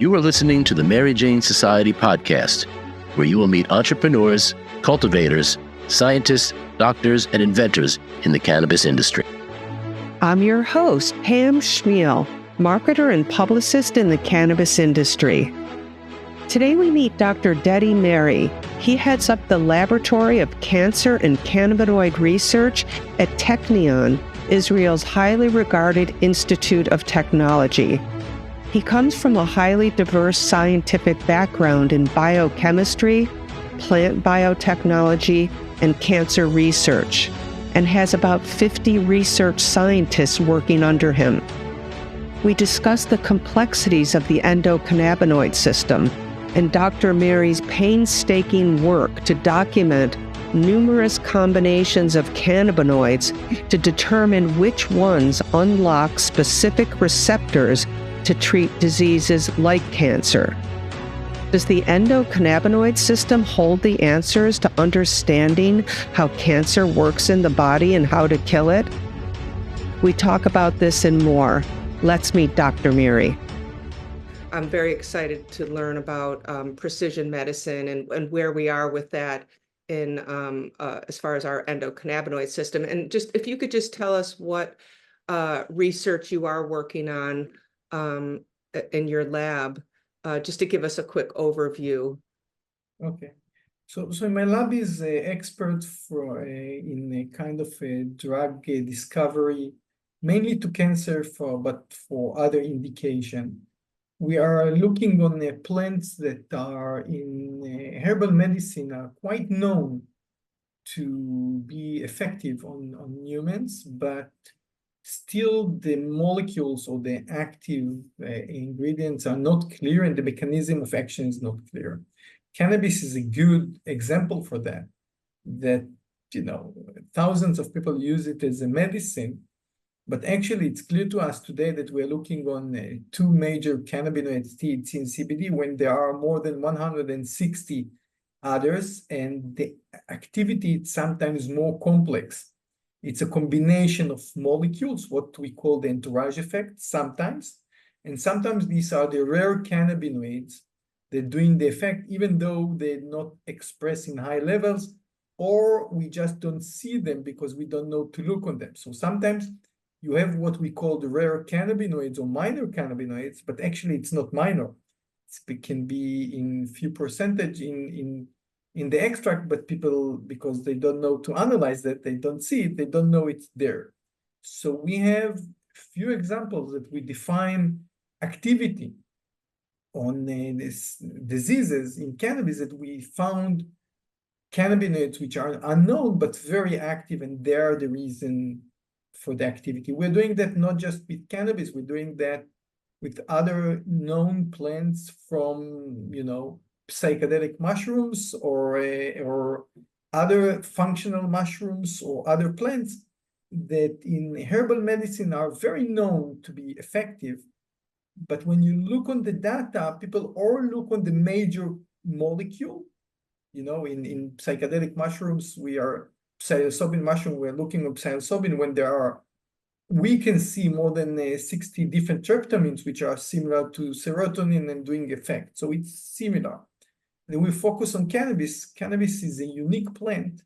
You are listening to the Mary Jane Society podcast, where you will meet entrepreneurs, cultivators, scientists, doctors, and inventors in the cannabis industry. I'm your host, Pam Schmiel, marketer and publicist in the cannabis industry. Today we meet Dr. Dedi Meiri. He heads up the Laboratory of Cancer and Cannabinoid Research at Technion, Israel's highly regarded Institute of Technology. He comes from a highly diverse scientific background in biochemistry, plant biotechnology, and cancer research, and has about 50 research scientists working under him. We discuss the complexities of the endocannabinoid system and Dr. Meiri's painstaking work to document numerous combinations of cannabinoids to determine which ones unlock specific receptors to treat diseases like cancer. Does the endocannabinoid system hold the answers to understanding how cancer works in the body and how to kill it? We talk about this and more. Let's meet Dr. Meiri. I'm very excited to learn about precision medicine and where we are with that in as far as our endocannabinoid system. And just if you could just tell us what research you are working on in your lab, just to give us a quick overview. Okay. So my lab is expert in a kind of a drug discovery, mainly to cancer, but for other indication. We are looking on plants that are in herbal medicine are quite known to be effective on humans, but still the molecules or the active ingredients are not clear and the mechanism of action is not clear. Cannabis is a good example for that, thousands of people use it as a medicine, but actually, it's clear to us today that we're looking on two major cannabinoids, THC and CBD, when there are more than 160 others, and the activity is sometimes more complex. It's a combination of molecules, what we call the entourage effect sometimes, and sometimes these are the rare cannabinoids that are doing the effect, even though they're not expressed in high levels, or we just don't see them because we don't know to look on them. So sometimes you have what we call the rare cannabinoids or minor cannabinoids, but actually it's not minor. It can be in few percentage in the extract, but people, because they don't know to analyze that, they don't see it, they don't know it's there. So we have few examples that we define activity on these diseases in cannabis that we found cannabinoids which are unknown, but very active, and they are the reason for the activity. We're doing that not just with cannabis, we're doing that with other known plants from, psychedelic mushrooms or other functional mushrooms or other plants that in herbal medicine are very known to be effective. But when you look on the data, people all look on the major molecule. In psychedelic mushrooms, psilocybin mushroom, we're looking at psilocybin when we can see more than 60 different tryptamines, which are similar to serotonin and doing effect. So it's similar. Then we focus on cannabis. Cannabis is a unique plant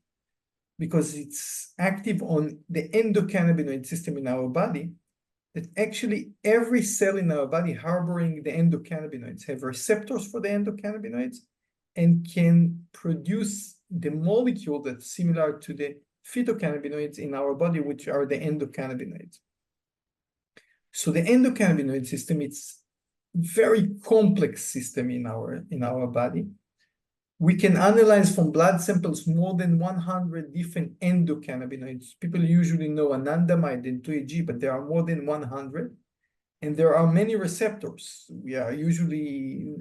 because it's active on the endocannabinoid system in our body, that actually every cell in our body harboring the endocannabinoids have receptors for the endocannabinoids and can produce the molecule that's similar to the phytocannabinoids in our body, which are the endocannabinoids. So the endocannabinoid system, it's very complex system in our body. We can analyze from blood samples more than 100 different endocannabinoids. People usually know anandamide and 2-AG, but there are more than 100. And there are many receptors. We are usually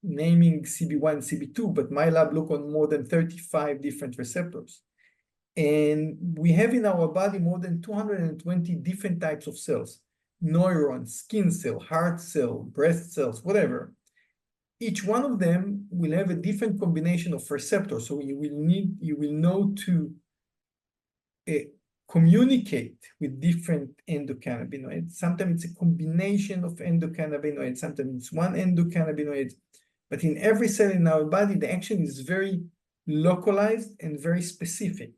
naming CB1, CB2, but my lab look on more than 35 different receptors. And we have in our body more than 220 different types of cells, neurons, skin cell, heart cell, breast cells, whatever. Each one of them will have a different combination of receptors. So you will know to communicate with different endocannabinoids. Sometimes it's a combination of endocannabinoids, sometimes it's one endocannabinoid, but in every cell in our body, the action is very localized and very specific.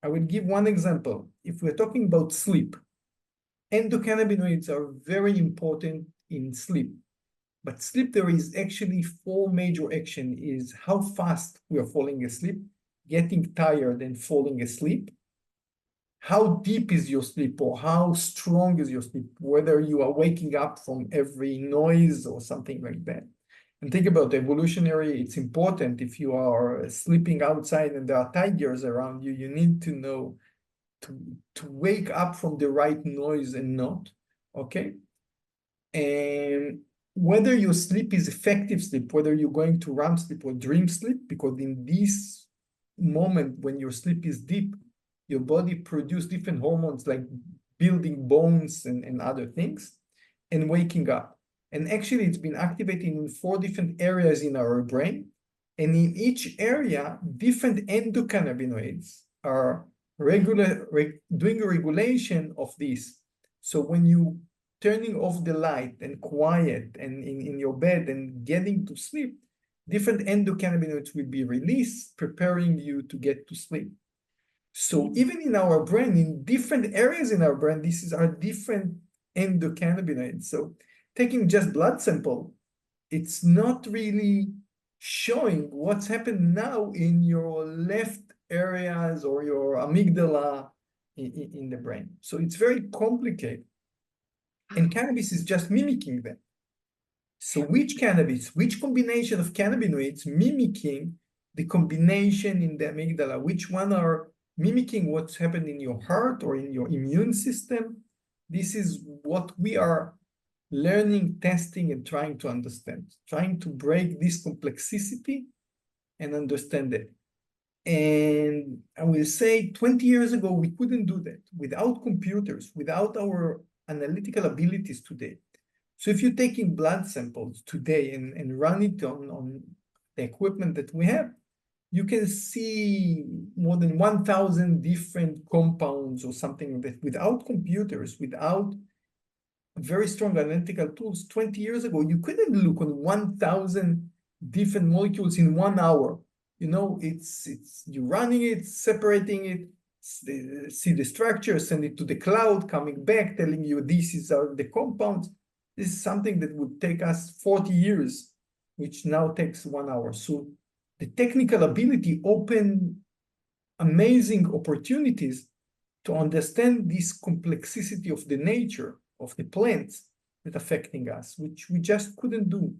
I will give one example. If we're talking about sleep, endocannabinoids are very important in sleep. But sleep, there is actually 4 major actions: is how fast we are falling asleep, getting tired and falling asleep, how deep is your sleep or how strong is your sleep, whether you are waking up from every noise or something like that. And think about evolutionary, it's important if you are sleeping outside and there are tigers around you, you need to know to wake up from the right noise and not, okay? And whether your sleep is effective sleep, whether you're going to REM sleep or dream sleep, because in this moment when your sleep is deep, your body produces different hormones like building bones and other things, and waking up. And actually, it's been activated in 4 different areas in our brain. And in each area, different endocannabinoids are doing a regulation of this. So when you turning off the light and quiet and in your bed and getting to sleep, different endocannabinoids will be released, preparing you to get to sleep. So even in our brain, in different areas in our brain, these are different endocannabinoids. So taking just blood sample, it's not really showing what's happened now in your left areas or your amygdala in the brain. So it's very complicated. And cannabis is just mimicking them. So which cannabis, which combination of cannabinoids mimicking the combination in the amygdala, which one are mimicking what's happened in your heart or in your immune system? This is what we are learning, testing, and trying to understand, trying to break this complexity and understand it. And I will say 20 years ago, we couldn't do that without computers, without our analytical abilities today. So if you're taking blood samples today and run it on the equipment that we have, you can see more than 1,000 different compounds or something like that without computers, without very strong analytical tools. 20 years ago, you couldn't look on 1,000 different molecules in 1 hour. You know, it's you're running it, separating it, see the structure, send it to the cloud, coming back, telling you these are the compounds. This is something that would take us 40 years, which now takes 1 hour. So the technical ability opened amazing opportunities to understand this complexity of the nature of the plants that affecting us, which we just couldn't do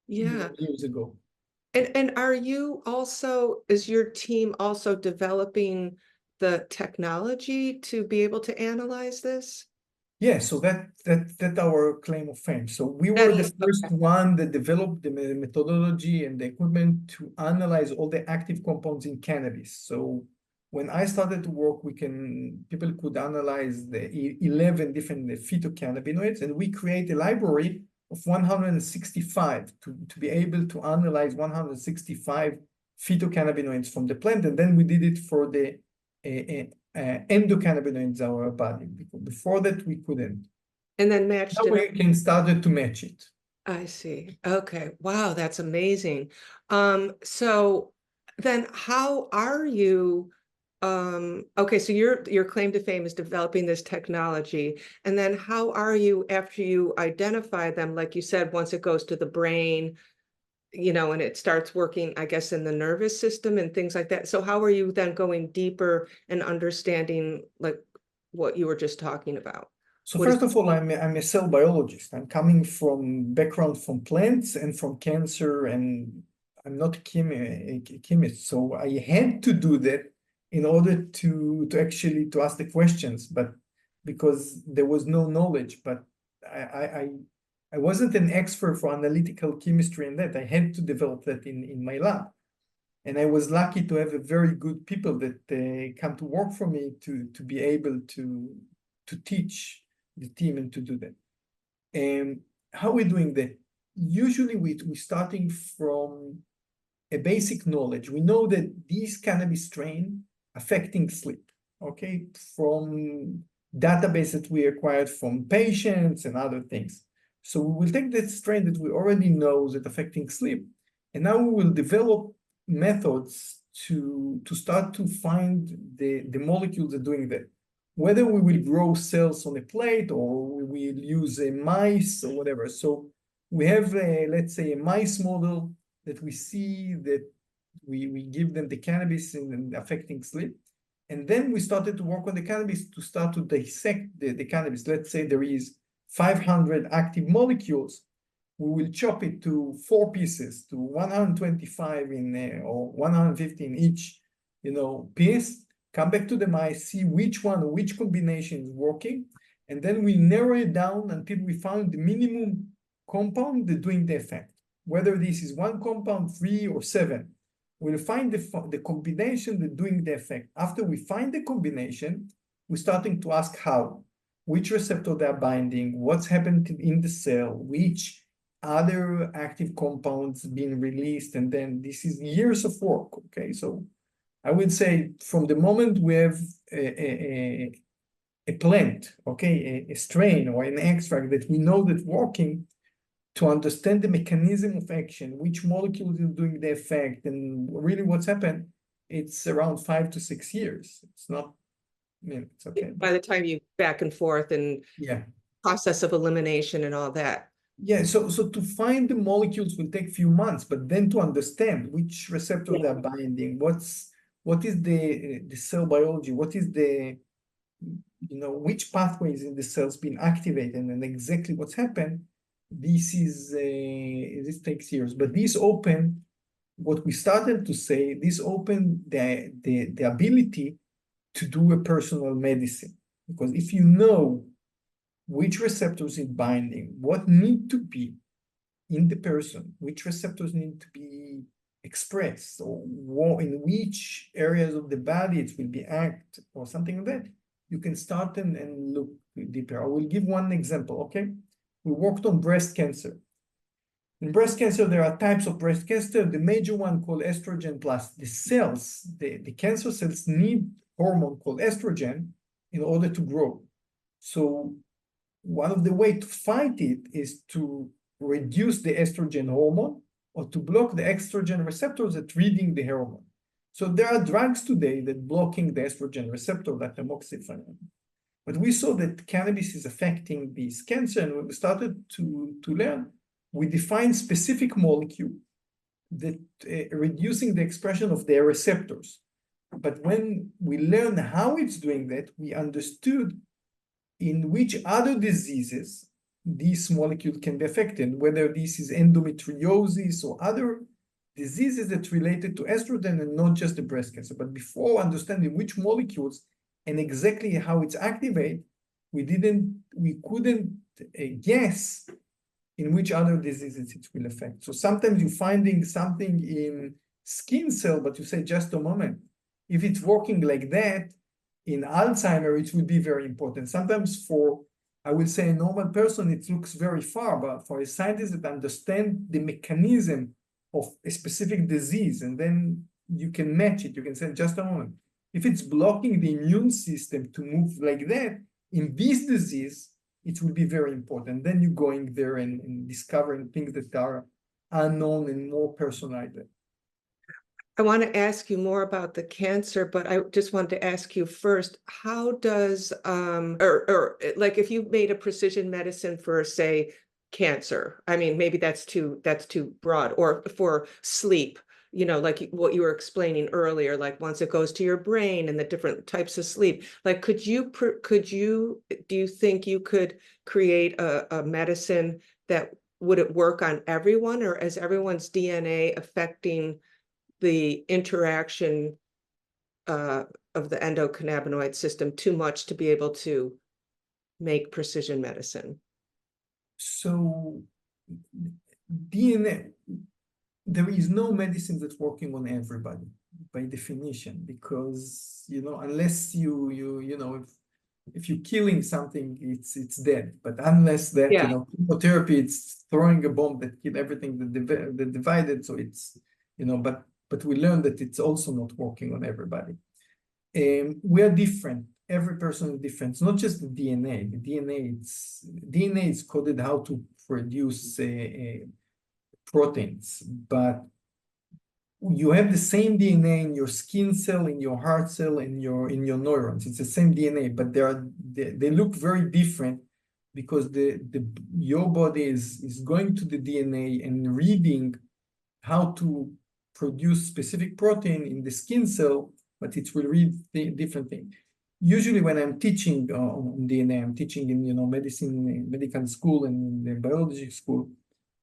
years ago. And are you also, is your team also developing the technology to be able to analyze this? Yeah, so that's our claim of fame. So we were the first one that developed the methodology and the equipment to analyze all the active compounds in cannabis. So when I started to work, people could analyze the 11 different phytocannabinoids, and we create a library of 165 to be able to analyze 165 phytocannabinoids from the plant. And then we did it for the endocannabinoids in our body. Before that, we couldn't. And then matched now it. We can start to match it. I see. Okay. Wow, that's amazing. So then how are you? Okay, so your claim to fame is developing this technology. And then how are you after you identify them, like you said, once it goes to the brain, and it starts working, I guess, in the nervous system and things like that. So how are you then going deeper and understanding like what you were just talking about? So first of all, I'm a cell biologist. I'm coming from background from plants and from cancer, and I'm not a chemist. So I had to do that in order to actually to ask the questions, but because there was no knowledge, but I wasn't an expert for analytical chemistry and that. I had to develop that in my lab. And I was lucky to have a very good people that come to work for me to be able to teach the team and to do that. And how are we doing that? Usually we're starting from a basic knowledge. We know that these cannabis strain affecting sleep, okay, from database that we acquired from patients and other things. So we will take that strain that we already know is affecting sleep, and now we will develop methods to start to find the molecules that are doing that. Whether we will grow cells on a plate or we will use a mice or whatever. So we have, let's say, a mice model that we see that we give them the cannabis and affecting sleep. And then we started to work on the cannabis to start to dissect the cannabis. Let's say there is 500 active molecules. We will chop it to 4 pieces, to 125 in or 150 in each, piece. Come back to the mice, see which combination is working, and then we narrow it down until we found the minimum compound that doing the effect. Whether this is 1 compound, 3 or 7, we'll find the combination that doing the effect. After we find the combination, we're starting to ask how, which receptor they're binding, what's happened in the cell, which other active compounds being released, and then this is years of work. Okay, so I would say from the moment we have a plant, okay, a strain or an extract that we know that working, to understand the mechanism of action, which molecules are doing the effect, and really what's happened, it's around 5 to 6 years. It's not, it's okay. By the time you back and forth and process of elimination and all that. Yeah, so to find the molecules will take a few months, but then to understand which receptor they're binding, what is the cell biology, what is the, which pathways in the cells being activated, and exactly what's happened, this takes years. But this opened, what we started to say, this opened the ability to do a personal medicine. Because if you know which receptors is binding, what need to be in the person, which receptors need to be expressed, or in which areas of the body it will be act, or something like that, you can start and look deeper. I will give one example, okay? We worked on breast cancer. In breast cancer, there are types of breast cancer. The major one called estrogen plus. The cells, the cancer cells need hormone called estrogen in order to grow. So one of the ways to fight it is to reduce the estrogen hormone or to block the estrogen receptors that reading the hormone. So there are drugs today that blocking the estrogen receptor, like tamoxifen. But we saw that cannabis is affecting this cancer, and when we started to learn, we defined specific molecule that reducing the expression of their receptors. But when we learned how it's doing that, we understood in which other diseases this molecule can be affected, whether this is endometriosis or other diseases that related to estrogen and not just the breast cancer. But before understanding which molecules and exactly how it's activated, we couldn't guess in which other diseases it will affect. So sometimes you're finding something in skin cell, but you say, just a moment, if it's working like that, in Alzheimer's, it would be very important. Sometimes for, I will say, a normal person, it looks very far, but for a scientist that understand the mechanism of a specific disease, and then you can match it, you can say, just a moment, if it's blocking the immune system to move like that, in this disease, it will be very important. Then you're going there and discovering things that are unknown and more personalized. I want to ask you more about the cancer, but I just want to ask you first, how does, or like if you made a precision medicine for, say, cancer, I mean, maybe that's too broad, or for sleep, like what you were explaining earlier, like once it goes to your brain and the different types of sleep, like do you think you could create a medicine that would it work on everyone, or is everyone's DNA affecting the interaction of the endocannabinoid system too much to be able to make precision medicine? So DNA, there is no medicine that's working on everybody by definition, because unless if you're killing something, it's dead. But unless that, chemotherapy, it's throwing a bomb that kill everything that divided. So it's but we learned that it's also not working on everybody. We are different. Every person is different. It's not just the DNA. The DNA is coded how to produce proteins, but you have the same DNA in your skin cell, in your heart cell, in your neurons. It's the same DNA, but they look very different because your body is going to the DNA and reading how to produce specific protein in the skin cell, but it will read different thing. Usually when I'm teaching on DNA, I'm teaching in medicine, medical school and in the biology school,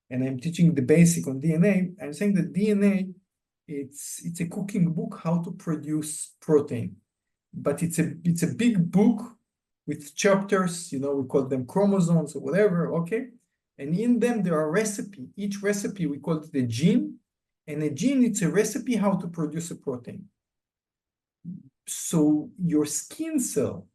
and I'm teaching the basic on DNA. I'm saying that DNA, it's a cooking book how to produce protein, but it's a big book with chapters, we call them chromosomes or whatever, okay? And in them there are recipe. Each recipe we call it the gene, and a gene, it's a recipe how to produce a protein. So your skin cell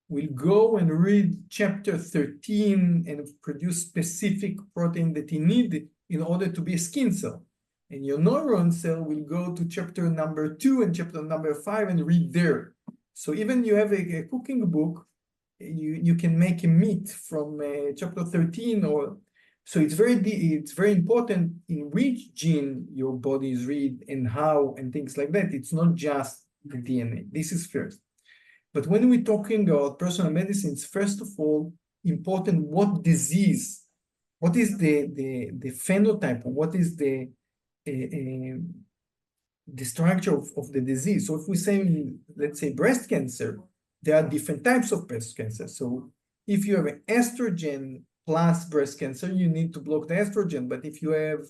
will go and read chapter 13 and produce specific protein that you need in order to be a skin cell. And your neuron cell will go to chapter number 2 and chapter number 5 and read there. So even you have a cooking book, you can make a meat from chapter 13 or so it's very important in which gene your body is read and how and things like that. It's not just the DNA. This is first. But when we're talking about personal medicines, first of all, important what disease, what is the phenotype, what is the structure of the disease. So if we say, let's say breast cancer, there are different types of breast cancer. So if you have an estrogen plus breast cancer, you need to block the estrogen. But if you have,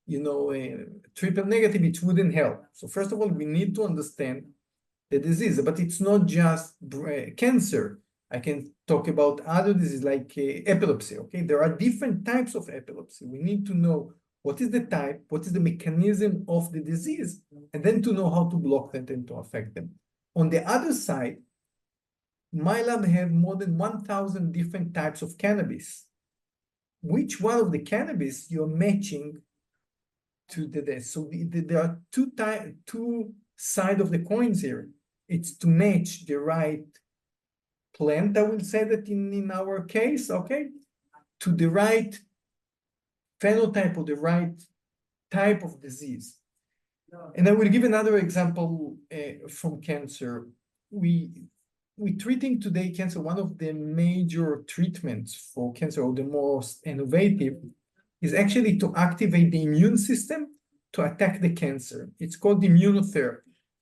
a triple negative, it wouldn't help. So first of all, we need to understand the disease, but it's not just cancer. I can talk about other diseases like epilepsy, okay? There are different types of epilepsy. We need to know what is the type, what is the mechanism of the disease, and then to know how to block them and to affect them. On the other side, my lab have more than 1,000 different types of cannabis. Which one of the cannabis you're matching to the so there are two sides of the coins here. It's to match the right plant, I will say that in our case, okay, to the right phenotype or the right type of disease. And I will give another example from cancer. We're treating today cancer. One of the major treatments for cancer, or the most innovative, is actually to activate the immune system to attack the cancer. It's called immunotherapy,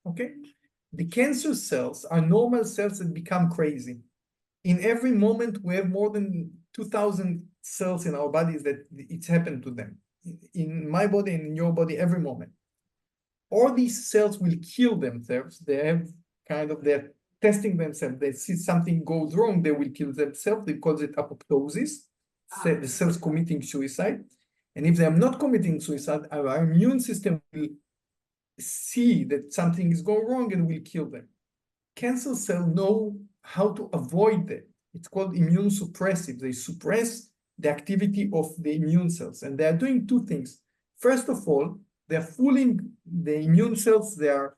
okay? The cancer cells are normal cells that become crazy. In every moment, we have more than 2,000 cells in our bodies that it's happened to them. In my body and in your body, every moment. All these cells will kill themselves. They have they're testing themselves. They see something goes wrong, they will kill themselves. They call it apoptosis, the cells committing suicide. And if they are not committing suicide, our immune system will see that something is going wrong and will kill them. Cancer cells know how to avoid that. It's called immune suppressive. They suppress the activity of the immune cells. And they are doing two things. First of all, they're fooling the immune cells. They are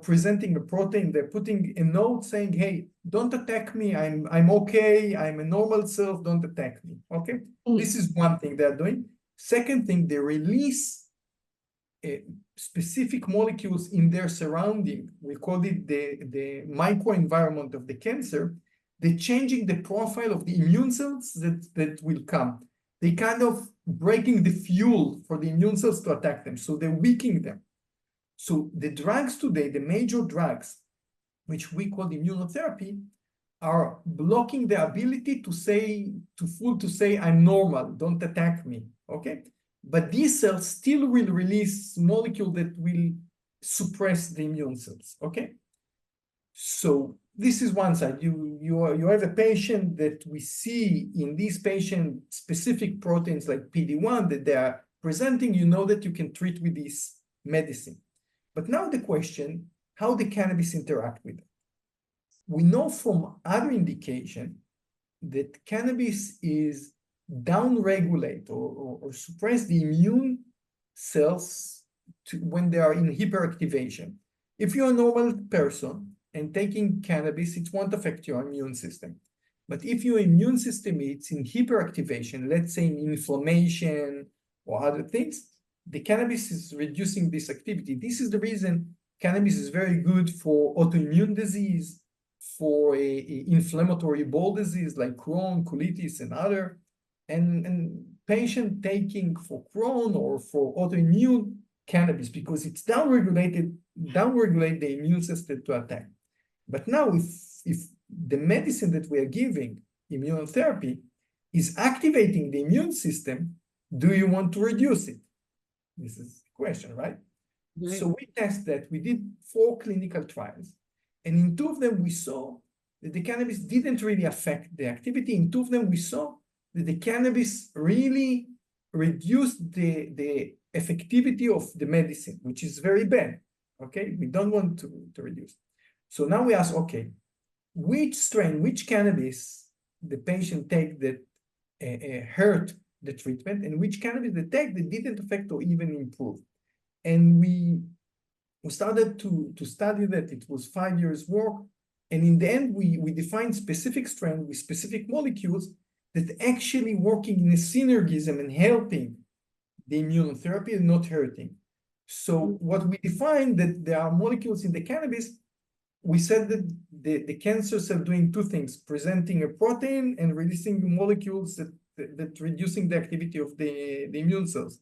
presenting a protein. They're putting a note saying, hey, don't attack me. I'm okay. I'm a normal cell. Don't attack me. Okay? This is one thing they're doing. Second thing, they release specific molecules in their surrounding. We call it the microenvironment of the cancer. They're changing the profile of the immune cells that will come. They breaking the fuel for the immune cells to attack them. So they're weakening them. So the drugs today, the major drugs, which we call immunotherapy, are blocking the ability to say, I'm normal, don't attack me, okay? But these cells still will release molecule that will suppress the immune cells, okay? So this is one side. You have a patient that we see in this patient specific proteins like PD-1 that they are presenting, that you can treat with this medicine. But now the question, how the cannabis interact with it? We know from other indication that cannabis is downregulate or suppress the immune cells when they are in hyperactivation. If you're a normal person, and taking cannabis, it won't affect your immune system. But if your immune system is in hyperactivation, let's say in inflammation or other things, the cannabis is reducing this activity. This is the reason cannabis is very good for autoimmune disease, for a inflammatory bowel disease like Crohn, colitis, and other. And patient taking for Crohn or for autoimmune cannabis, because it's downregulate the immune system to attack. But now, if the medicine that we are giving, immunotherapy, is activating the immune system, do you want to reduce it? This is the question, right? Right. So we test that. We did 4 clinical trials, and in 2 of them we saw that the cannabis didn't really affect the activity. In 2 of them we saw that the cannabis really reduced the effectivity of the medicine, which is very bad. Okay, we don't want to reduce. So now we ask, okay, which strain, which cannabis the patient take that hurt the treatment, and which cannabis they take that didn't affect or even improve. And we started to study that. It was 5 years work. And in the end, we defined specific strain with specific molecules that actually working in a synergism and helping the immunotherapy and not hurting. So what we defined that there are molecules in the cannabis, we said that the cancer cell doing 2 things, presenting a protein and releasing molecules that reducing the activity of the immune cells.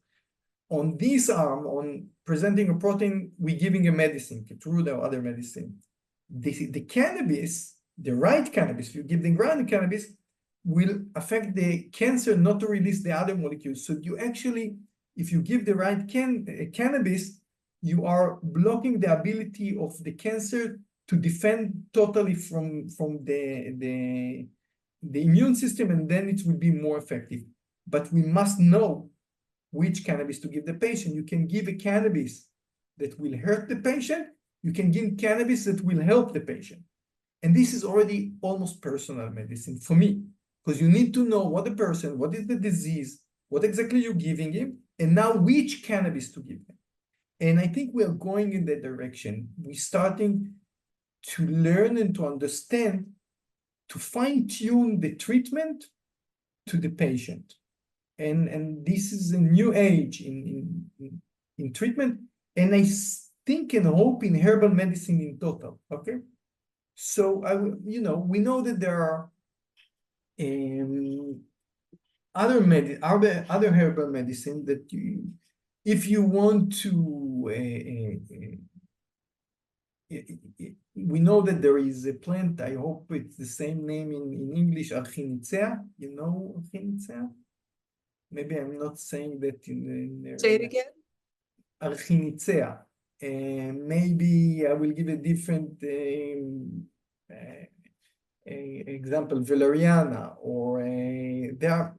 On this arm, on presenting a protein, we're giving a medicine, Keytruda or other medicine. The cannabis, the right cannabis, if you give the right cannabis, will affect the cancer not to release the other molecules. So you actually, if you give the right cannabis, you are blocking the ability of the cancer to defend totally from the immune system, and then it will be more effective. But we must know which cannabis to give the patient. You can give a cannabis that will hurt the patient. You can give cannabis that will help the patient. And this is already almost personal medicine for me, because you need to know what the person, what is the disease, what exactly you're giving him, and now which cannabis to give him. And I think we are going in that direction. We're starting to learn and to understand, to fine-tune the treatment to the patient. And this is a new age in treatment, and I think and hope in herbal medicine in total. Okay, so we know that there are other herbal medicine that if you want to, we know that there is a plant. I hope it's the same name in English, Archinicea. You know Archinicea? Maybe I'm not saying that in Say it again. Archinicea. Maybe I will give a different example, Valeriana, or there are.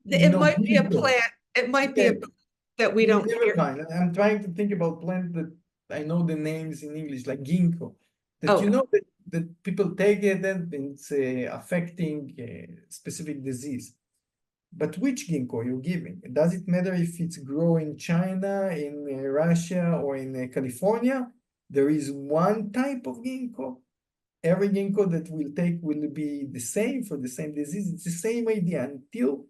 It might be a plant. It might be a plant that we don't hear. I'm trying to think about plants that I know the names in English, like ginkgo. That Oh. you know that people take it and it's affecting a specific disease. But which ginkgo you're giving? Does it matter if it's grown in China, in Russia, or in California? There is one type of ginkgo. Every ginkgo that we'll take will be the same for the same disease. It's the same idea until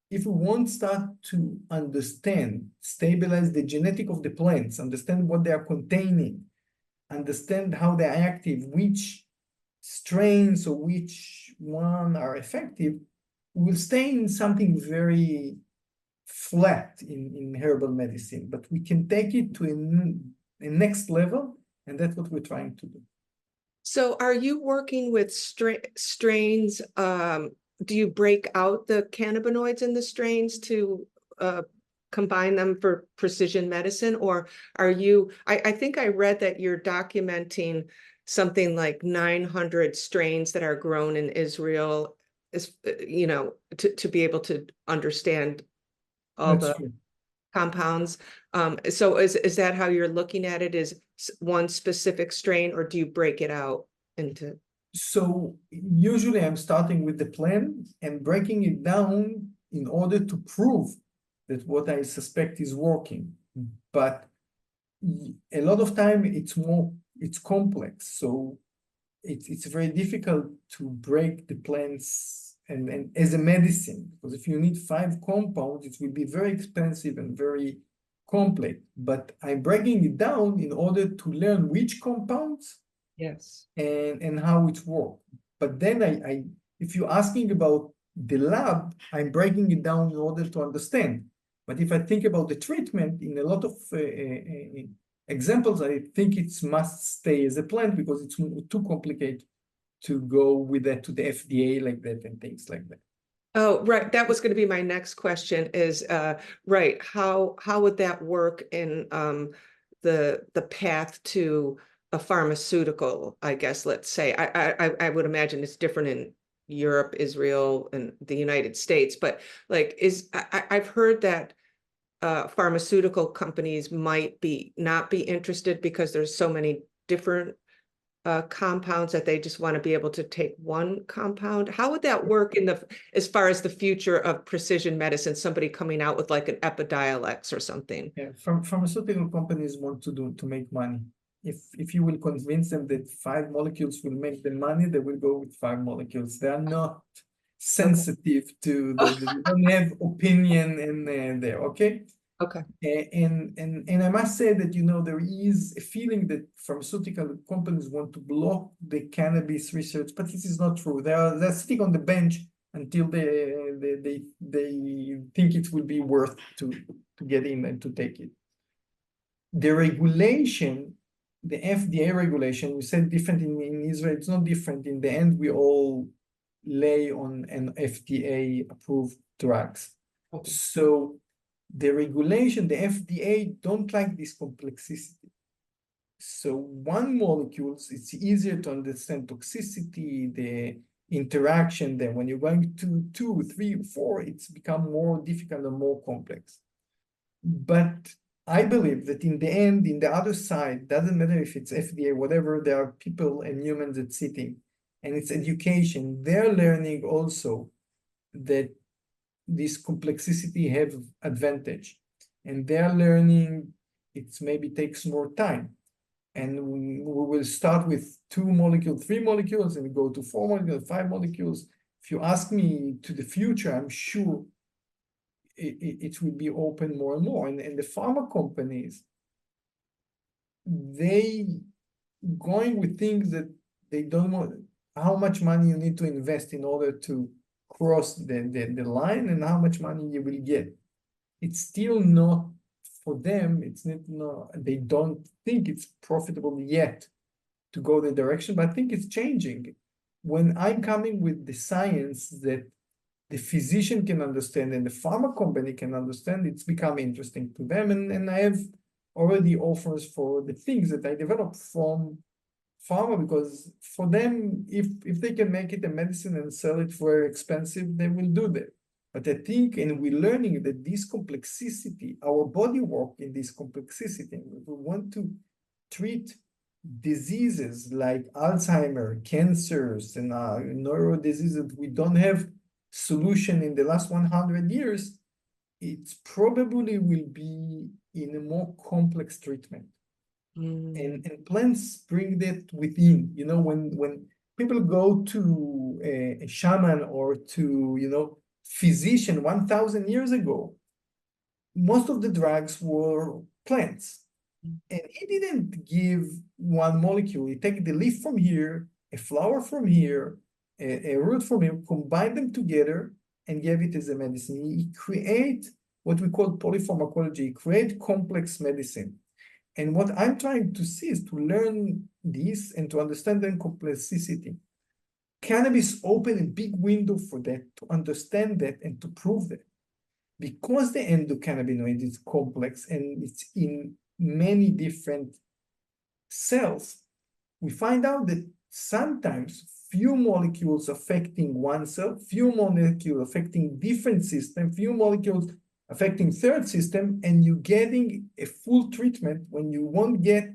if we won't start to understand, stabilize the genetic of the plants, understand what they are containing, understand how they're active, which strains or which one are effective, we'll stay in something very flat in herbal medicine, but we can take it to a next level, and that's what we're trying to do. So are you working with strains? Do you break out the cannabinoids in the strains to combine them for precision medicine? Or are you, I think I read that you're documenting something like 900 strains that are grown in Israel, to be able to understand all That's the true. compounds. So is that how you're looking at it? Is one specific strain, or do you break it out into? So usually I'm starting with the plan and breaking it down in order to prove that what I suspect is working. But a lot of time it's complex. So it's very difficult to break the plants and as a medicine, because if you need 5 compounds, it will be very expensive and very complex. But I'm breaking it down in order to learn which compounds Yes. and how it works. But then if you're asking about the lab, I'm breaking it down in order to understand. But if I think about the treatment in a lot of examples, I think it must stay as a plant because it's too complicated to go with that to the FDA like that and things like that. Oh, right. That was going to be my next question is, right, how would that work in the path to a pharmaceutical, I guess, let's say. I would imagine it's different in Europe, Israel, and the United States, but like I've heard that pharmaceutical companies might not be interested because there's so many different compounds that they just want to be able to take one compound. How would that work as far as the future of precision medicine, somebody coming out with like an Epidiolex or something? Yeah, pharmaceutical companies want to make money. If you will convince them that 5 molecules will make them money, they will go with 5 molecules. They are not sensitive to they don't have opinion in there. Okay. Okay. And I must say that there is a feeling that pharmaceutical companies want to block the cannabis research, but this is not true. They're sitting on the bench until they think it will be worth to get in and to take it. The regulation, the FDA regulation, we said different in Israel. It's not different. In the end, we all lay on an FDA approved drugs. Okay. So the regulation, the FDA don't like this complexity. So one molecules, it's easier to understand toxicity, the interaction. Then when you're going to 2, 3, 4, it's become more difficult and more complex. But I believe that in the end, in the other side, doesn't matter if it's FDA, whatever, there are people and humans that sitting, and it's education. They're learning also that this complexity have advantage, and they're learning it maybe takes more time, and we will start with 2 molecules, 3 molecules, and we go to 4 molecules, 5 molecules. If you ask me to the future, I'm sure it will be open more and more, and the pharma companies, they going with things that they don't want, how much money you need to invest in order to cross the line and how much money you will get. It's still not for them, it's not, they don't think it's profitable yet to go the direction, but I think it's changing. When I'm coming with the science that the physician can understand and the pharma company can understand, it's become interesting to them. And I have already offers for the things that I developed from pharma, because for them, if they can make it a medicine and sell it for expensive, they will do that. But I think, and we're learning that this complexity, our body work in this complexity, we want to treat diseases like Alzheimer, cancers, and neuro diseases that we don't have solution in the last 100 years, it probably will be in a more complex treatment. And plants bring that within. When people go to a shaman or to physician 1,000 years ago, most of the drugs were plants, and he didn't give one molecule. He take the leaf from here, a flower from here, a root from here, combine them together and gave it as a medicine. He create what we call polypharmacology, create complex medicine. And what I'm trying to see is to learn this and to understand the complexity. Cannabis opened a big window for that, to understand that and to prove that. Because the endocannabinoid is complex and it's in many different cells, we find out that sometimes few molecules affecting one cell, few molecules affecting different systems, few molecules affecting third system, and you're getting a full treatment when you won't get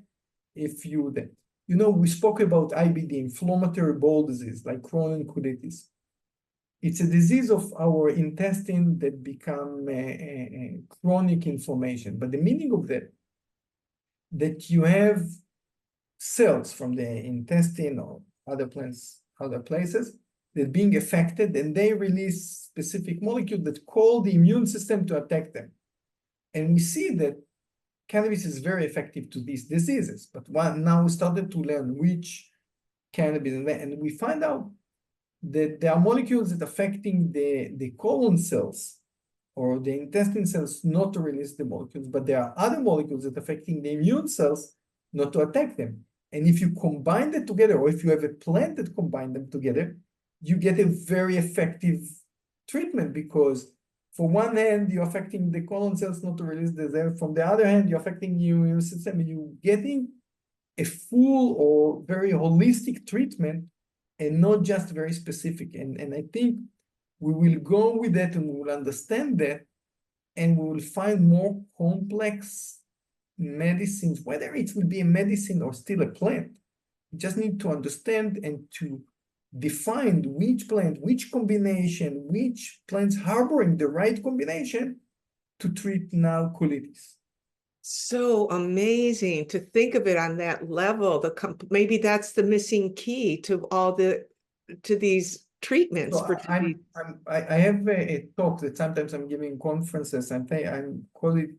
a few that. We spoke about IBD, inflammatory bowel disease, like Crohn's and colitis. It's a disease of our intestine that become a chronic inflammation. But the meaning of that you have cells from the intestine or other plants, other places, that being affected, and they release specific molecules that call the immune system to attack them. And we see that cannabis is very effective to these diseases. But now we started to learn which cannabis, and we find out that there are molecules that affecting the colon cells or the intestine cells not to release the molecules, but there are other molecules that affecting the immune cells not to attack them. And if you combine them together, or if you have a plant that combine them together, you get a very effective treatment, because for one hand, you're affecting the colon cells not to release the cell. From the other hand, you're affecting your immune system, and you're getting a full or very holistic treatment and not just very specific. And I think we will go with that, and we will understand that, and we will find more complex medicines, whether it will be a medicine or still a plant. We just need to understand and to define which plant, which combination, which plants harboring the right combination to treat now colitis. So amazing to think of it on that level. Maybe that's the missing key to these treatments So for disease. I have a talk that sometimes I'm giving conferences, and I'm call it,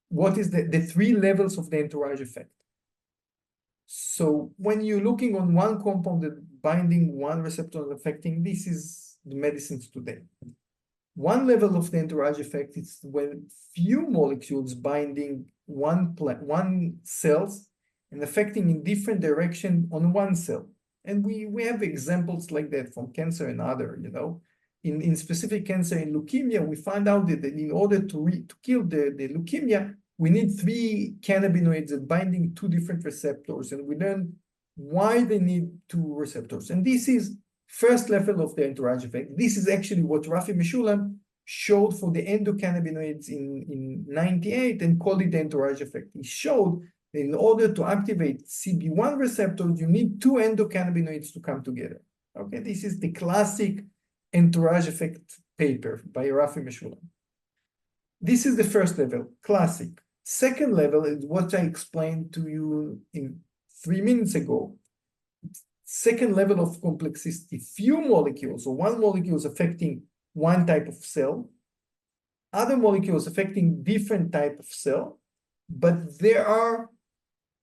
what is the 3 levels of the entourage effect. So when you're looking on one compound that binding one receptor affecting, this is the medicines today. One level of the entourage effect is when few molecules binding one cells and affecting in different direction on one cell. And we have examples like that from cancer and other, in specific cancer, in leukemia, we find out that in order to kill the leukemia, we need 3 cannabinoids that binding 2 different receptors, and we learn why they need 2 receptors. And this is first level of the entourage effect. This is actually what Rafi Meshulam showed for the endocannabinoids in 98 and called it the entourage effect. He showed that in order to activate CB1 receptors, you need 2 endocannabinoids to come together. Okay, this is the classic entourage effect paper by Rafi Meshulam. This is the first level, classic. Second level is what I explained to you in 3 minutes ago. Second level of complexity, few molecules or one molecule is affecting one type of cell, other molecules affecting different type of cell, but they are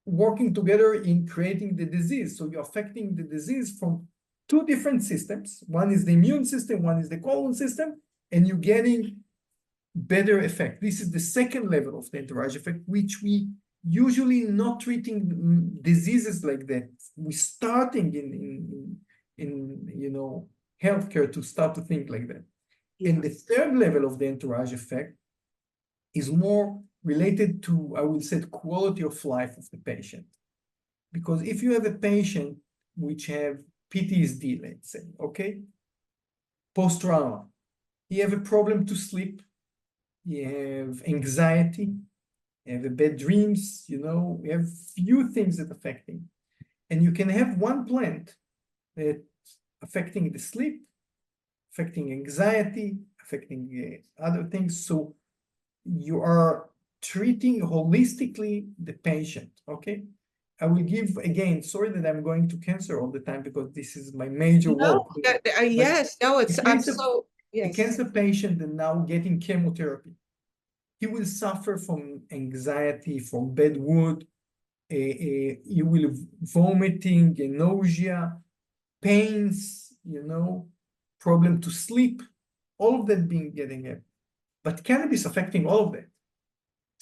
working together in creating the disease. So you're affecting the disease from 2 different systems. One is the immune system, one is the colon system, and you're getting better effect. This is the second level of the entourage effect, which we usually not treating diseases like that. We're starting in healthcare to start to think like that. Yeah. And the third level of the entourage effect is more related to, I would say, quality of life of the patient. Because if you have a patient which have PTSD, let's say, okay, post-trauma, you have a problem to sleep, you have anxiety, you have bad dreams, we have few things that affecting. And you can have one plant that affecting the sleep, affecting anxiety, affecting other things. So you are treating holistically the patient, okay? I will give, again, sorry that I'm going to cancer all the time because this is my major work. Yes, no, it's, I'm so, yes. A cancer patient that now getting chemotherapy, he will suffer from anxiety, from bad mood, he will vomiting, nausea, pains, problem to sleep, all of that being getting it. But cannabis affecting all of that.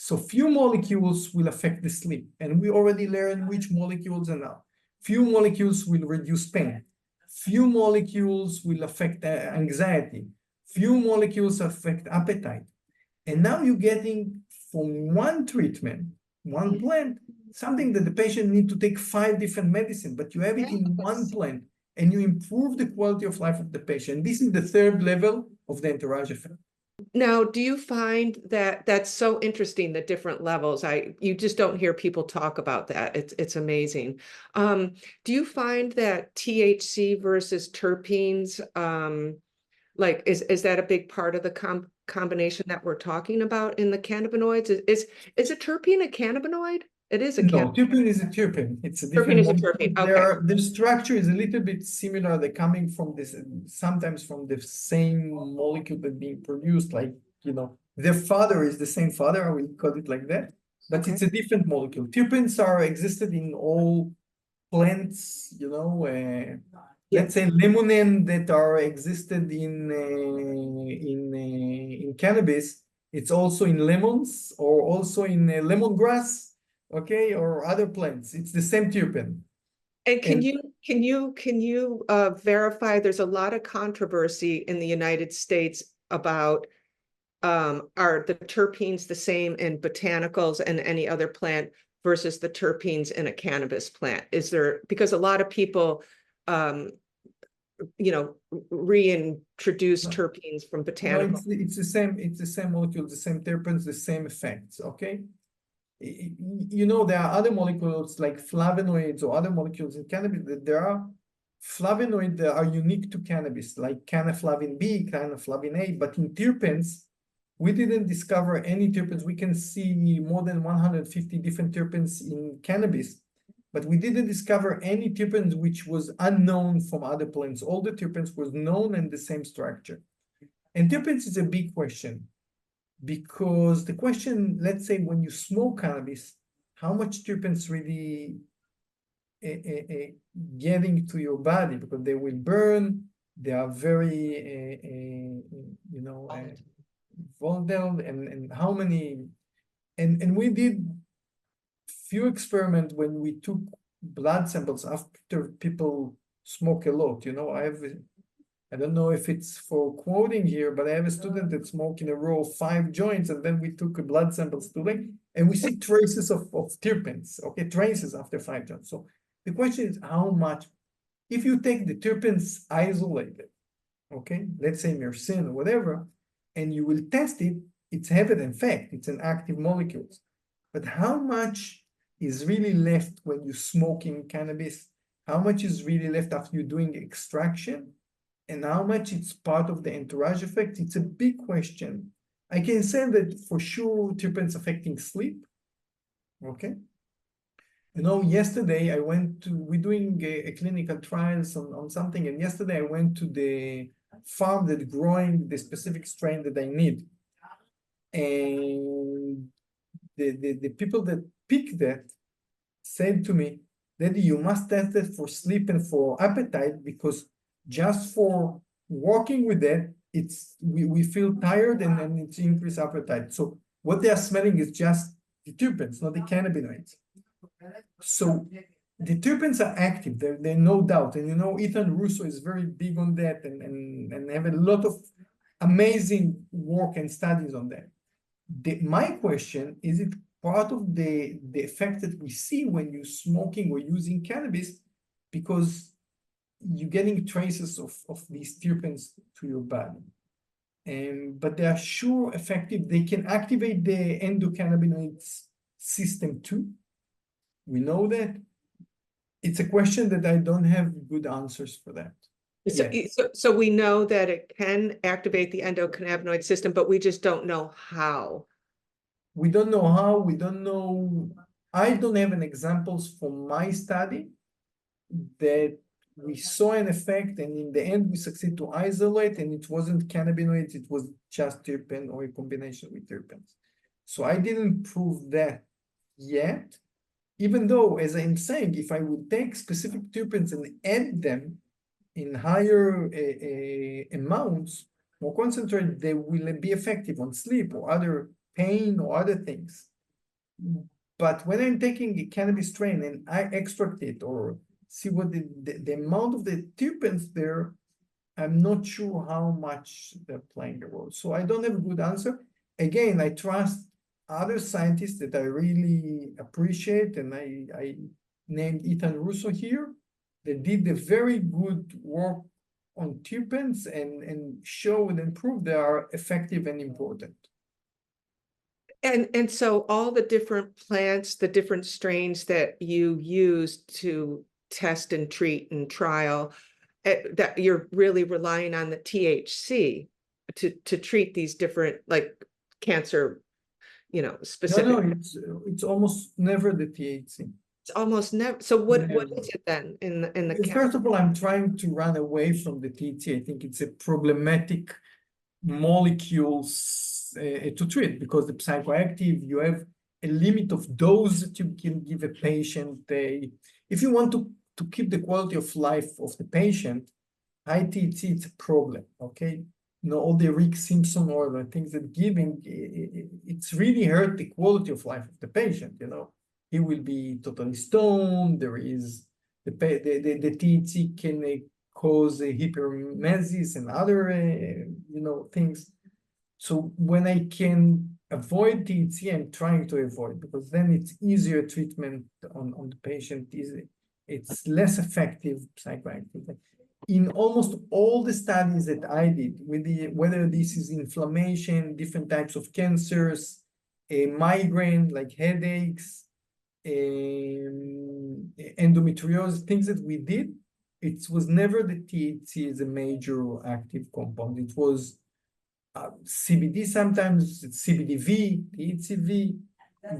So few molecules will affect the sleep, and we already learned which molecules are now. Few molecules will reduce pain. Few molecules will affect anxiety. Few molecules affect appetite. And now you're getting from one treatment, one plant, something that the patient need to take 5 different medicines, but you have it in one plant, and you improve the quality of life of the patient. This is the third level of the entourage effect. Now, do you find that that's so interesting, the different levels? You just don't hear people talk about that. It's amazing. Do you find that THC versus terpenes, like is that a big part of the combination that we're talking about in the cannabinoids? Is a terpene a cannabinoid? It is a No, terpene is a terpene. It's a different terpene is a molecule. terpene. Okay. The structure is a little bit similar. They're coming from this, sometimes from the same molecule that being produced, like, their father is the same father, I will call it like that, but Okay. it's a different molecule. Terpenes are existed in all plants, let's say limonene that are existed in cannabis. It's also in lemons or also in lemongrass, okay, or other plants. It's the same terpene. And can you verify, there's a lot of controversy in the United States about are the terpenes the same in botanicals and any other plant versus the terpenes in a cannabis plant? Is there, because a lot of people reintroduce terpenes from No, botanicals. it's the same molecule, the same terpenes, the same effects, okay? There are other molecules like flavonoids or other molecules in cannabis. There are flavonoids that are unique to cannabis, like cannaflavin B, cannaflavin A, but in terpenes, we didn't discover any terpenes. We can see more than 150 different terpenes in cannabis, but we didn't discover any terpenes which was unknown from other plants. All the terpenes was known and the same structure. And terpenes is a big question, because the question, let's say when you smoke cannabis, how much terpenes really getting to your body, because they will burn, they are very, volatile, and how many, and we did few experiments when we took blood samples after people smoke a lot. I don't know if it's for quoting here, but I have a student that smoked in a row 5 joints, and then we took a blood samples today, and we see traces of terpenes, okay, traces after 5 joints. So the question is how much, if you take the terpenes isolated, okay, let's say myrcene or whatever, and you will test it, it's have an effect, it's an active molecule. But how much is really left when you're smoking cannabis? How much is really left after you're doing extraction? And how much it's part of the entourage effect? It's a big question. I can say that for sure terpenes affecting sleep, okay? Yesterday we're doing a clinical trials on something, and yesterday I went to the farm that's growing the specific strain that I need. And the people that picked that said to me, Dedi, you must test it for sleep and for appetite, because just for walking with that, we feel tired and it's increased appetite. So what they are smelling is just the terpenes, not the cannabinoids. So the terpenes are active, they're no doubt. And Ethan Russo is very big on that and have a lot of amazing work and studies on that. My question is, it part of the effect that we see when you're smoking or using cannabis, because you're getting traces of these terpenes to your body. But they are sure effective. They can activate the endocannabinoids system too. We know that. It's a question that I don't have good answers for that. So we know that it can activate the endocannabinoid system, but we just don't know how. We don't know how, we don't know. I don't have an examples from my study that we saw an effect, and in the end we succeed to isolate, and it wasn't cannabinoids, it was just terpene or a combination with terpenes. So I didn't prove that yet, even though, as I'm saying, if I would take specific terpenes and add them in higher amounts, more concentrated, they will be effective on sleep or other pain or other things. But when I'm taking a cannabis strain and I extract it or see what the amount of the terpenes there, I'm not sure how much they're playing a role. So I don't have a good answer. Again, I trust other scientists that I really appreciate, and I named Ethan Russo here, that did the very good work on terpenes and showed and proved they are effective and important. And so all the different plants, the different strains that you use to test and treat and trial, that you're really relying on the THC to treat these different, like, cancer No, specific? it's almost never the THC. It's almost never. So what Never. is it then in the First of all, I'm trying to run away from the THC. I think it's a problematic molecules to treat because the psychoactive, you have a limit of dose that you can give a patient. If you want to keep the quality of life of the patient, high THC, it's a problem, okay? All the Rick Simpson or the things that giving, it's really hurt the quality of life of the patient, He will be totally stoned. There is the THC can cause hyperemesis and other, things. So when I can avoid THC, I'm trying to avoid because then it's easier treatment on the patient. It's less effective psychoactive. In almost all the studies that I did, whether this is inflammation, different types of cancers, migraine, like headaches, endometriosis, things that we did, it was never the THC as a major active compound. It was CBD, sometimes CBDV, THCV,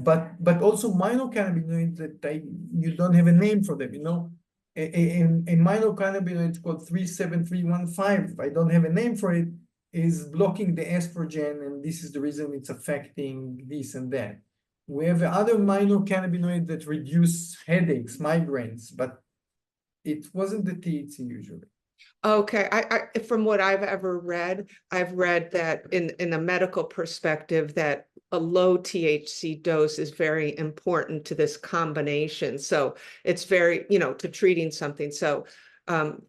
but also minor cannabinoids that you don't have a name for them, A minor cannabinoid called 37315, I don't have a name for it, is blocking the estrogen, and this is the reason it's affecting this and that. We have other minor cannabinoids that reduce headaches, migraines, but it wasn't the THC usually. Okay, I from what I've ever read, I've read that in a medical perspective that a low THC dose is very important to this combination. So it's very, to treating something. So that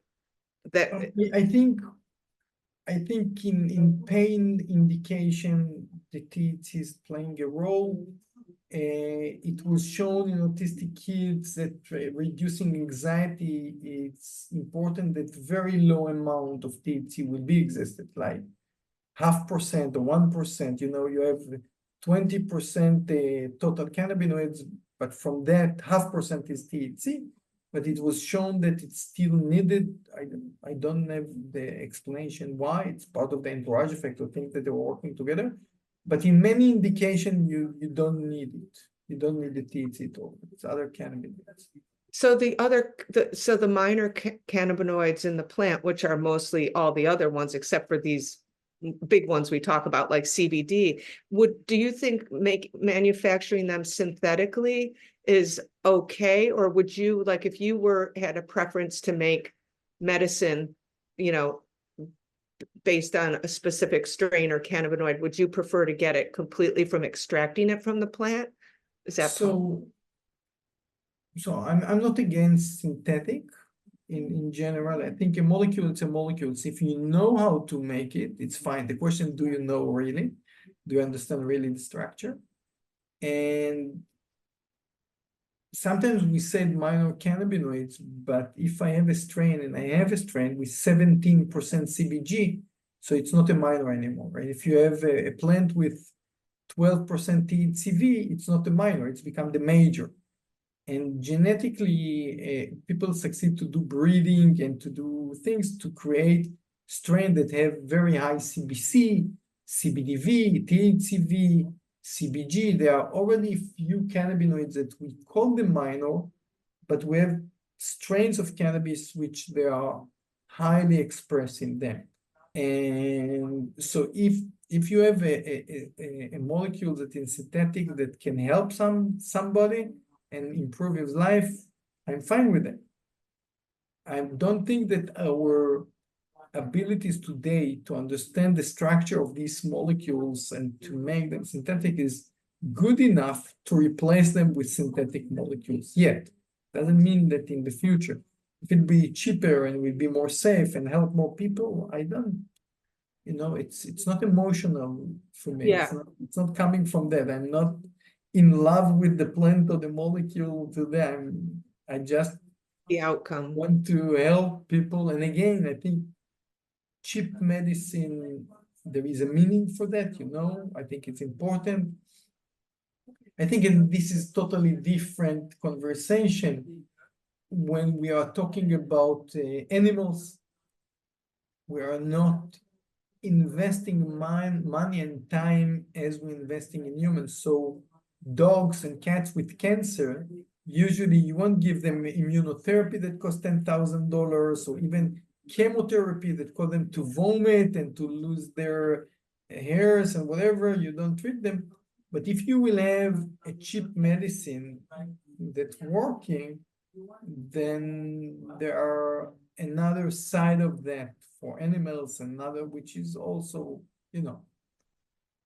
I think in pain indication, the THC is playing a role. It was shown in autistic kids that reducing anxiety, it's important that very low amount of THC will be existed, like 0.5% or 1%. You have 20% total cannabinoids, but from that 0.5% is THC. But it was shown that it's still needed. I don't have the explanation why. It's part of the entourage effect or things that they were working together. But in many indications, you don't need it. You don't need the THC at all. It's other cannabinoids. So the minor cannabinoids in the plant, which are mostly all the other ones except for these big ones we talk about, like CBD, do you think manufacturing them synthetically is okay? Or would you, like, if you had a preference to make medicine, based on a specific strain or cannabinoid, would you prefer to get it completely from extracting it from the plant? Is that so? So I'm not against synthetic in general. I think a molecule, it's a molecule. So if you know how to make it, it's fine. The question, do you know really? Do you understand really the structure? And sometimes we said minor cannabinoids, but if I have a strain and I have a strain with 17% CBG, so it's not a minor anymore, right? If you have a plant with 12% THCV, it's not a minor, it's become the major. And genetically, people succeed to do breeding and to do things to create strains that have very high CBC, CBDV, THCV, CBG. There are already few cannabinoids that we call them minor, but we have strains of cannabis which they are highly expressed in them. And so if you have a molecule that is synthetic that can help somebody and improve his life, I'm fine with it. I don't think that our abilities today to understand the structure of these molecules and to make them synthetic is good enough to replace them with synthetic molecules yet. Doesn't mean that in the future, if it'd be cheaper and we'd be more safe and help more people, I don't. It's not emotional for me. Yeah. It's not coming from that. I'm not in love with the plant or the molecule to them. I just the outcome want to help people. And again, I think cheap medicine, there is a meaning for that, I think it's important. I think this is totally different conversation when we are talking about animals. We are not investing money and time as we're investing in humans. So dogs and cats with cancer, usually you won't give them immunotherapy that costs $10,000, or even chemotherapy that cause them to vomit and to lose their hairs and whatever. You don't treat them. But if you will have a cheap medicine that's working, then there are another side of that for animals, another which is also,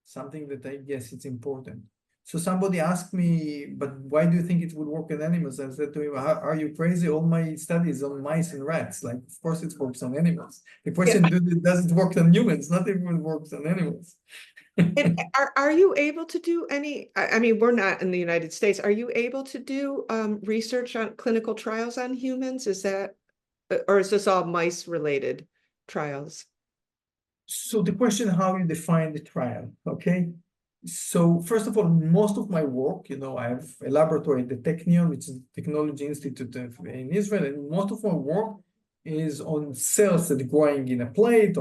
something that I guess it's important. So somebody asked me, but why do you think it would work in animals? I said to him, are you crazy? All my studies on mice and rats. Like, of course it works on animals. The question, does it work on humans? Not if it works on animals. And are you able to do any, I mean, we're not in the United States. Are you able to do research on clinical trials on humans? Is that, or is this all mice related trials? So the question, how you define the trial, okay? So first of all, most of my work, I have a laboratory at the Technion, which is Technology Institute in Israel, and most of my work is on cells that are growing in a plate.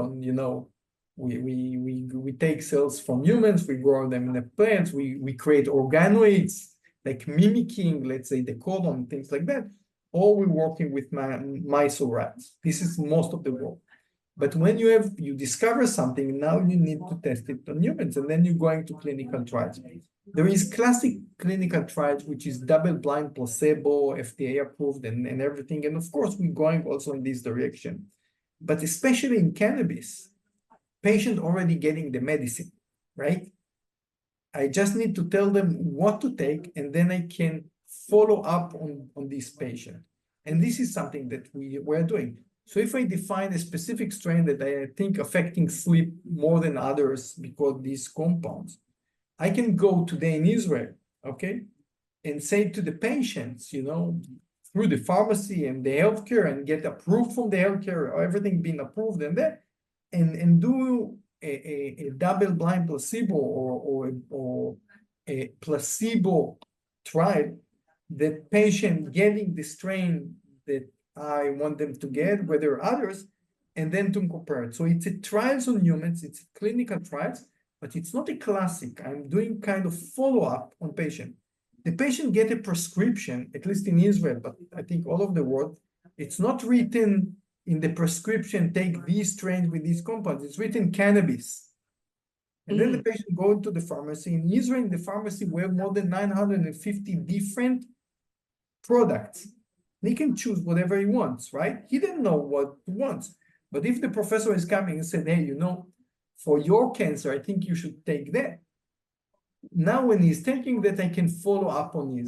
We take cells from humans, we grow them in a plants, we create organoids, like mimicking, let's say, the colon, things like that, or we're working with mice or rats. This is most of the work. But when you discover something, now you need to test it on humans, and then you're going to clinical trials. There is classic clinical trials, which is double-blind placebo, FDA approved, and everything. And of course, we're going also in this direction. But especially in cannabis, patient already getting the medicine, right? I just need to tell them what to take, and then I can follow up on this patient. And this is something that we're doing. So if I define a specific strain that I think affecting sleep more than others because these compounds, I can go today in Israel, okay, and say to the patients, through the pharmacy and the healthcare, and get approved from the healthcare, or everything being approved, and do a double-blind placebo or a placebo trial, that patient getting the strain that I want them to get, whether others, and then to compare it. So it's a trials on humans, it's clinical trials, but it's not a classic. I'm doing kind of follow-up on patient. The patient get a prescription, at least in Israel, but I think all over the world, it's not written in the prescription, take these strains with these compounds. It's written cannabis. And then the patient go to the pharmacy. In Israel, in the pharmacy, we have more than 950 different products. He can choose whatever he wants, right? He didn't know what he wants. But if the professor is coming and said, hey, for your cancer, I think you should take that. Now, when he's taking that, I can follow up on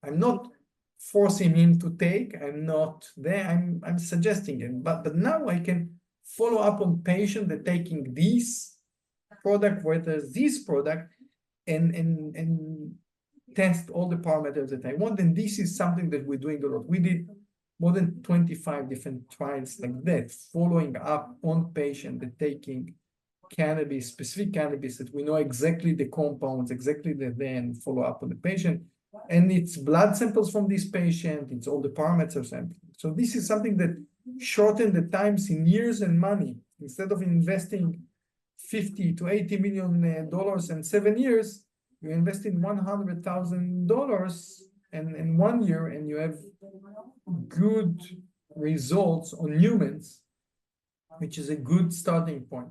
I'm not forcing him to take, I'm not there, I'm suggesting it. But now I can follow up on patient that taking this product, whether this product, and test all the parameters that I want. And this is something that we're doing a lot. We did more than 25 different trials like that, following up on patient that taking cannabis, specific cannabis, that we know exactly the compounds, exactly then follow up on the patient. And it's blood samples from this patient, it's all the parameters. So this is something that shortened the times in years and money. Instead of investing $50 to $80 million in 7 years, you invest in $100,000 in 1 year, and you have good results on humans, which is a good starting point.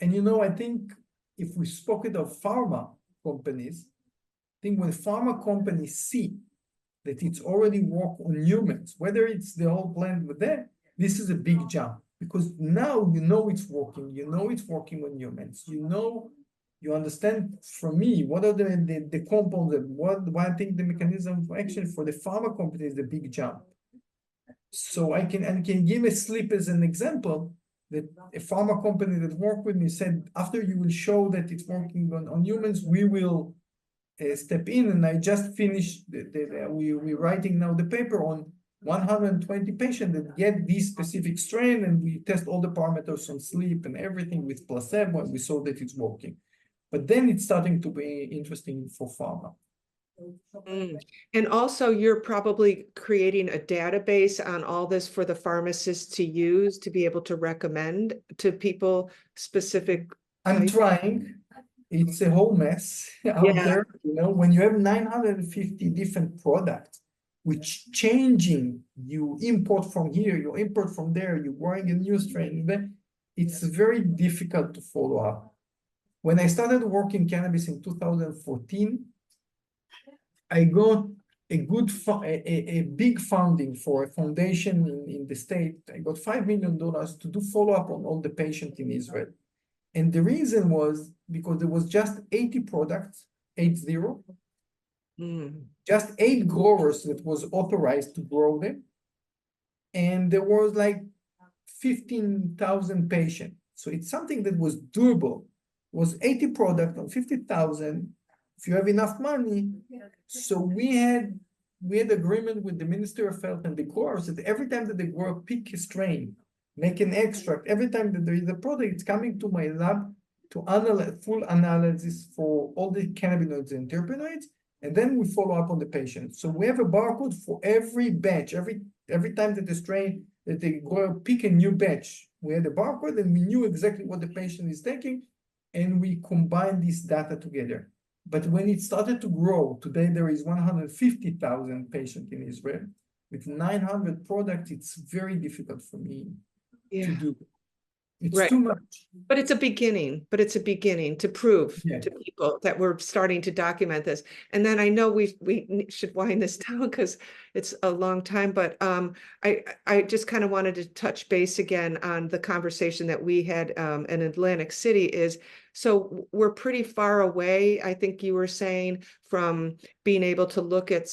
And I think if we spoke of pharma companies, I think when pharma companies see that it's already work on humans, whether it's the whole plant with that, this is a big jump, because now it's working, it's working on humans, you understand from me what are the compounds, and what I think the mechanism of action for the pharma company is the big jump. So I can give a sleep as an example, that a pharma company that worked with me said, after you will show that it's working on humans, we will step in. And I just finished, we're writing now the paper on 120 patients that get this specific strain, and we test all the parameters on sleep and everything with placebo, and we saw that it's working. But then it's starting to be interesting for pharma. Mm. And also, you're probably creating a database on all this for the pharmacists to use to be able to recommend to people specific I'm type. trying. It's a whole mess out Yeah. there. When you have 950 different products, which changing, you import from here, you import from there, you're growing a new strain, then it's very difficult to follow up. When I started working cannabis in 2014, I got a big funding for a foundation in the state. I got $5 million to do follow-up on all the patients in Israel. And the reason was because there was just 80 products, 80, just 8 growers that was authorized to grow them. And there was like 15,000 patients. So it's something that was doable. It was 80 products on 50,000. If you have enough money. So we had agreement with the Minister of Health and the growers that every time that the grower pick a strain, make an extract, every time that there is a product, it's coming to my lab to analyze full analysis for all the cannabinoids and terpenoids, and then we follow up on the patient. So we have a barcode for every batch, every time that the strain that the grower pick a new batch, we had a barcode and we knew exactly what the patient is taking, and we combine this data together. But when it started to grow, today there is 150,000 patients in Israel. With 900 products, it's very difficult for me to do. It's too much. But it's a beginning, to prove to people that we're starting to document this. And then I know we should wind this down because it's a long time, but I just kind of wanted to touch base again on the conversation that we had in Atlantic City is, so we're pretty far away, I think you were saying, from being able to look at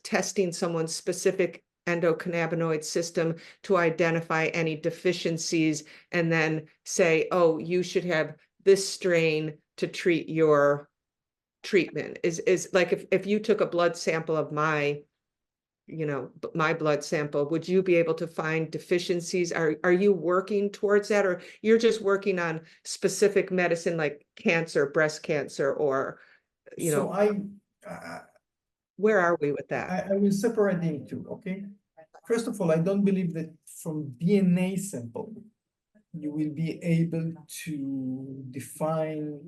testing someone's specific endocannabinoid system to identify any deficiencies and then say, oh, you should have this strain to treat your treatment. Is like if you took a blood sample of my blood sample, would you be able to find deficiencies? Are you working towards that, or you're just working on specific medicine like cancer, breast cancer, or where are we with that? I will separate the two, okay? First of all, I don't believe that from DNA sample, you will be able to define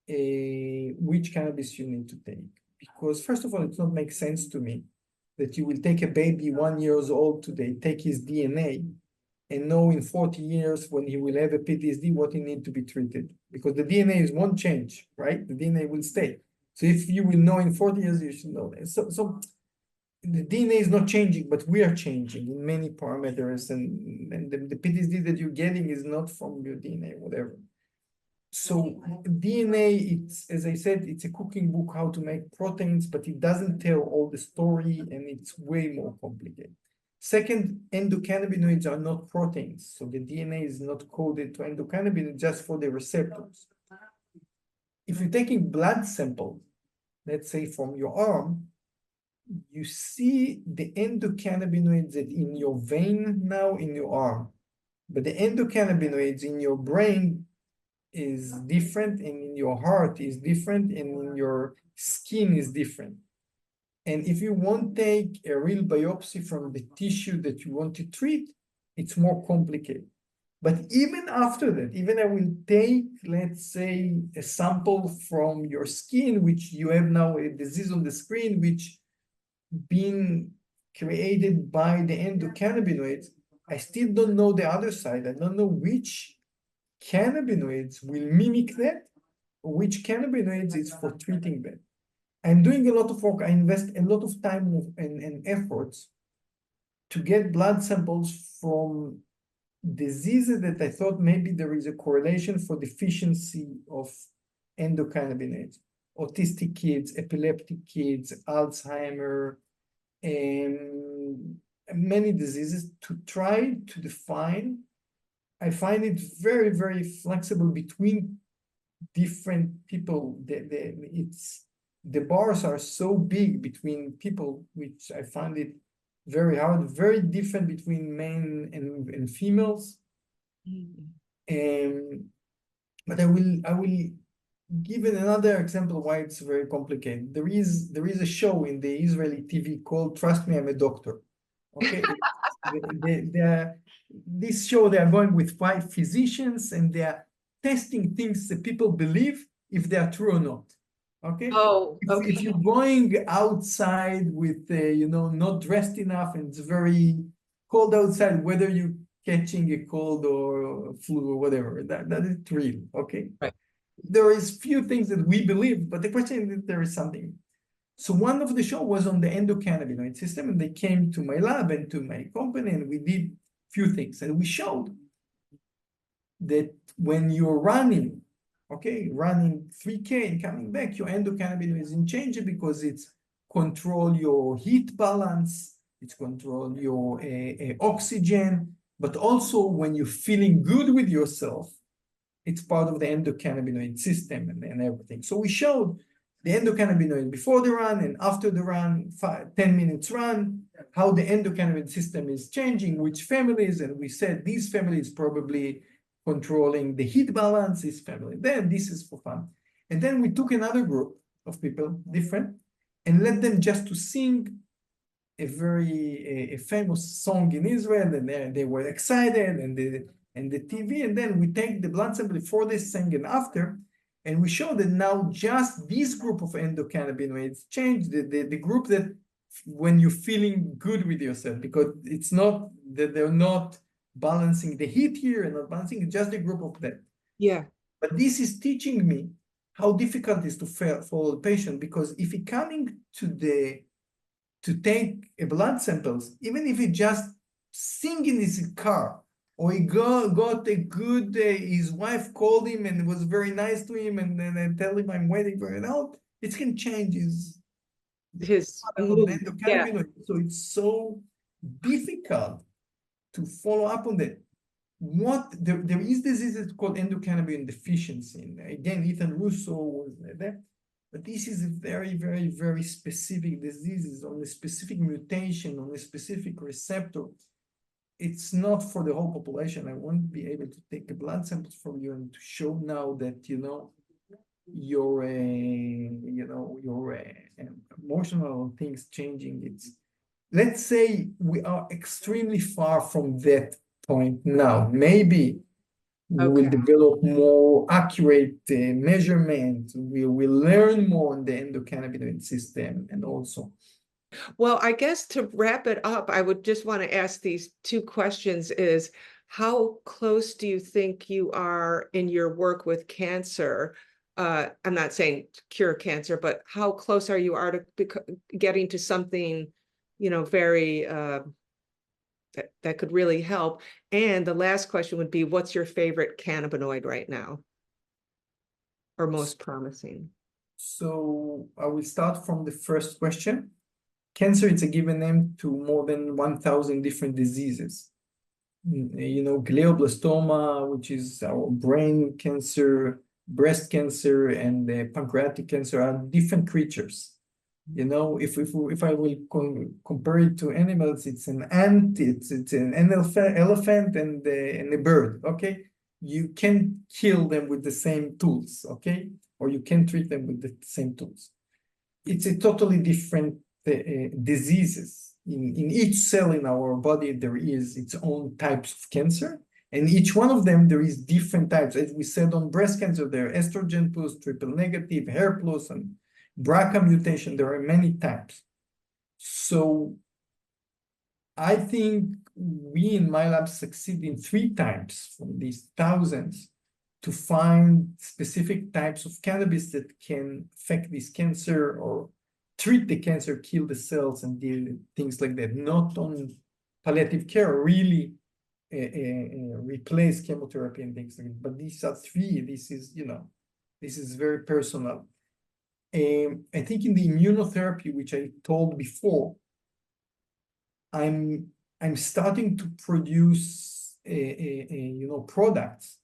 which cannabis you need to take. Because first of all, it doesn't make sense to me that you will take a baby 1 year old today, take his DNA, and know in 40 years when he will have a PTSD what he needs to be treated. Because the DNA won't change, right? The DNA will stay. So if you will know in 40 years, you should know that. So the DNA is not changing, but we are changing in many parameters, and the PTSD that you're getting is not from your DNA, whatever. So DNA, it's, as I said, it's a cooking book how to make proteins, but it doesn't tell all the story, and it's way more complicated. Second, endocannabinoids are not proteins, so the DNA is not coded to endocannabinoids just for the receptors. If you're taking blood samples, let's say from your arm, you see the endocannabinoids that in your vein now in your arm, but the endocannabinoids in your brain is different, and in your heart is different, and in your skin is different. And if you want to take a real biopsy from the tissue that you want to treat, it's more complicated. But even after that, even I will take, let's say, a sample from your skin, which you have now a disease on the screen, which being created by the endocannabinoids, I still don't know the other side. I don't know which cannabinoids will mimic that, or which cannabinoids is for treating that. I'm doing a lot of work. I invest a lot of time and efforts to get blood samples from diseases that I thought maybe there is a correlation for deficiency of endocannabinoids. Autistic kids, epileptic kids, Alzheimer, and many diseases to try to define. I find it very, very flexible between different people. The bars are so big between people, which I find it very hard, very different between men and females. But I will Given another example why it's very complicated. There is a show in the Israeli TV called Trust Me, I'm a Doctor. Okay. This show, they are going with 5 physicians and they are testing things that people believe if they are true or not. Okay. Oh, okay. If you're going outside with not dressed enough and it's very cold outside, whether you're catching a cold or flu or whatever, that is real. Okay. Right. There is few things that we believe, but the question is there is something. So one of the show was on the endocannabinoid system, and they came to my lab and to my company, and we did few things, and we showed that when you're running, running 3K and coming back, your endocannabinoid is changing because it's control your heat balance, it's control your oxygen, but also when you're feeling good with yourself, it's part of the endocannabinoid system and everything. So we showed the endocannabinoid before the run and after the run, 10 minutes run, how the endocannabinoid system is changing, which families, and we said these families probably controlling the heat balance, this family, then this is for fun. And then we took another group of people, different, and let them just to sing a famous song in Israel, and they were excited, and the TV, and then we take the blood sample before they sang and after, and we show that now just this group of endocannabinoids change the group that when you're feeling good with yourself, because it's not that they're not balancing the heat here and not balancing, it's just a group of them. Yeah. But this is teaching me how difficult it is to follow the patient, because if he coming to take a blood samples, even if he just sing in his car, or he got a good, his wife called him and was very nice to him, and then I tell him I'm waiting for an out, it can change his mood. Yeah. So it's so difficult to follow up on that. There is diseases called endocannabinoid deficiency. And again, Ethan Russo was there. But this is a very, very, very specific diseases on a specific mutation, on a specific receptor. It's not for the whole population. I won't be able to take a blood sample from you and to show now that, your emotional things changing. Let's say we are extremely far from that point now. Maybe we will develop more accurate measurement. We will learn more on the endocannabinoid system and also. Well, I guess to wrap it up, I would just want to ask these 2 questions is, how close do you think you are in your work with cancer? I'm not saying cure cancer, but how close are you to getting to something, very, that could really help? And the last question would be, what's your favorite cannabinoid right now? Or most promising? So I will start from the first question. Cancer, it's a given name to more than 1,000 different diseases. Glioblastoma, which is our brain cancer, breast cancer, and pancreatic cancer are different creatures. If I will compare it to animals, it's an ant, it's an elephant, and a bird. Okay, you can kill them with the same tools. Okay, or you can treat them with the same tools. It's a totally different diseases. In each cell in our body, there is its own types of cancer, and each one of them, there is different types. As we said on breast cancer, there are estrogen plus, triple negative, hair plus, and BRCA mutation. There are many types. So I think we in my lab succeed in 3 times from these thousands to find specific types of cannabis that can affect this cancer or treat the cancer, kill the cells, and deal things like that. Not on palliative care, really replace chemotherapy and things like that. But these are 3. This is very personal. I think in the immunotherapy, which I told before, I'm starting to produce products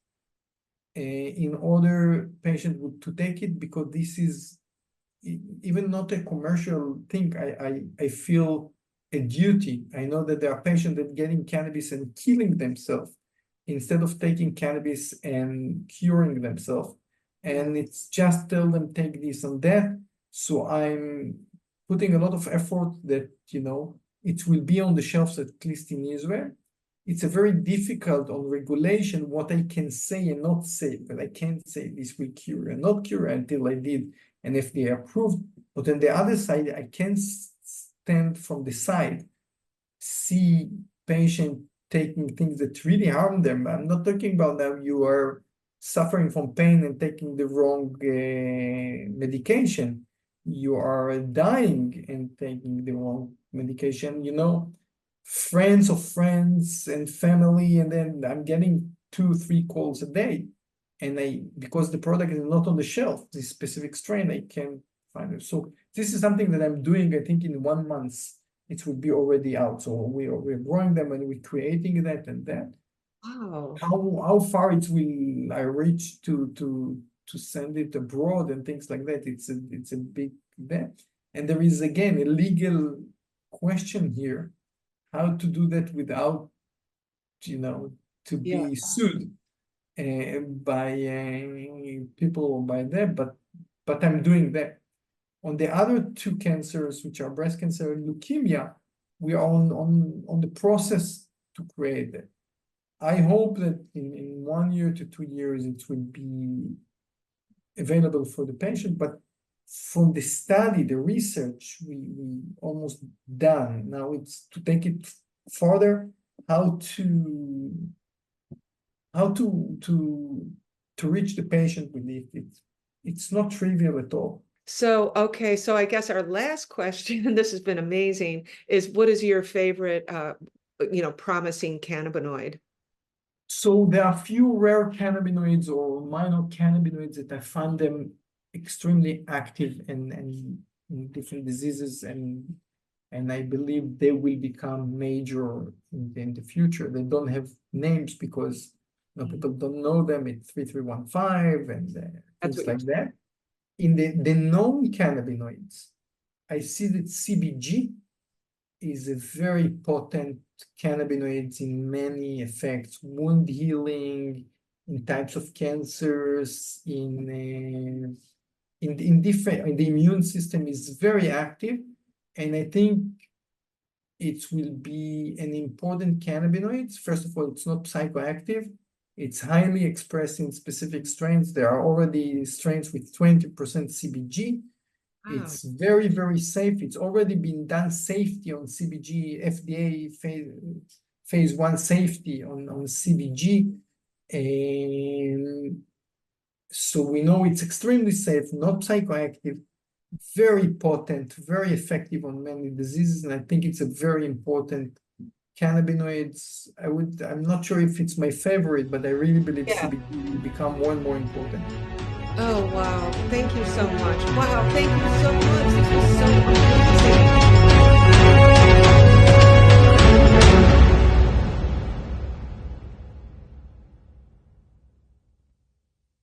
in order patient to take it, because this is even not a commercial thing. I feel a duty. I know that there are patients that getting cannabis and killing themselves instead of taking cannabis and curing themselves. and it's just tell them take this and that. So I'm putting a lot of effort that, it will be on the shelves, at least in Israel. It's a very difficult on regulation what I can say and not say, but I can't say this will cure and not cure until I did an FDA approved. But on the other side, I can stand from the side, see patient taking things that really harm them. I'm not talking about now you are suffering from pain and taking the wrong medication. You are dying and taking the wrong medication, friends of friends and family, and then I'm getting 2-3 calls a day. And because the product is not on the shelf, this specific strain, I can't find it. So this is something that I'm doing, I think in 1 month, it will be already out. So we're growing them and we're creating that and that. Wow. How far it will I reach to send it abroad and things like that, it's a big bet. And there is again a legal question here, how to do that without, to be sued by people by them, but I'm doing that. On the other 2 cancers, which are breast cancer and leukemia, we are on the process to create that. I hope that in 1 year to 2 years, it will be available for the patient, but from the study, the research, we almost done. Now it's to take it further, how to reach the patient with it. It's not trivial at all. So, okay, so I guess our last question, and this has been amazing, is what is your favorite, promising cannabinoid? So there are few rare cannabinoids or minor cannabinoids that I find them extremely active and in different diseases, and I believe they will become major in the future. They don't have names because people don't know them. It's 3315 and things like that. In the known cannabinoids, I see that CBG is a very potent cannabinoid in many effects, wound healing, in types of cancers, in the immune system is very active, and I think it will be an important cannabinoid. First of all, it's not psychoactive. It's highly expressed in specific strains. There are already strains with 20% CBG. Wow. It's very, very safe. It's already been done safety on CBG, FDA phase 1 safety on CBG. And so we know it's extremely safe, not psychoactive, very potent, very effective on many diseases. And I think it's a very important cannabinoids. I'm not sure if it's my favorite, but I really believe CBD will become more and more important. Oh, wow. Thank you so much. Wow. Thank you so much. This was so amazing.